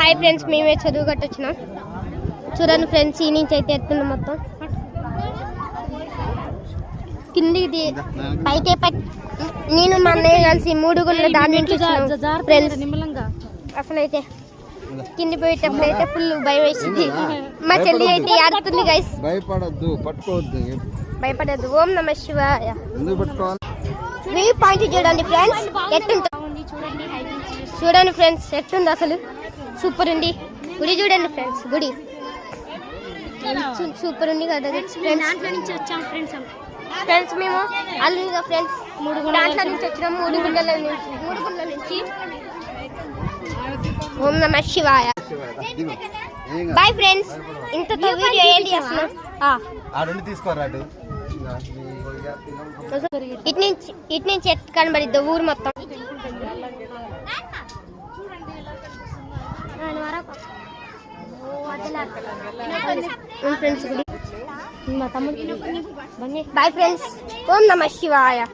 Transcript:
Bye friends, మేమే చదువు కట్టొచ్చినాం. చూడండి ఫ్రెండ్స్, ఈ నుంచి అయితే ఎత్తున్నా మొత్తం కిందికి పైకే నేను మా అన్నయ్య కలిసి 3 గుళ్ళ దాని నుంచి ఫ్రెండ్స్. అసలైతే కింది పోయేటప్పుడు అయితే ఫుల్ భయం వేసింది. మా చెల్లి అయితే ఆడుతుంది గైస్. భయపడద్దు, పట్టుకోవద్దు, భయపడద్దు. ఓం నమ శివాయ. వ్యూ పాయింట్ చూడండి ఫ్రెండ్స్, ఎట్టుంటుంది చూడండి ఫ్రెండ్స్, ఎట్టుంది అసలు సూపర్ ఉంది. గుడి చూడండి ఫ్రెండ్స్, గుడి సూపర్ ఉంది కదా ఫ్రెండ్స్. మేము అల్లుగా ఫ్రెండ్స్ 3 గుండల నుంచి వచ్చినాం. 3 గుండల నుంచి. ఓం నమ శివాయ. బాయ్ ఫ్రెండ్స్, ఇంతతో వీడియో ఏంటి చేస్తున్నాం. ఇటు నుంచి ఎత్తు కనబడిద్ది ఊరు మొత్తం. Friends, bye friends. ఓం నమ శివాయ.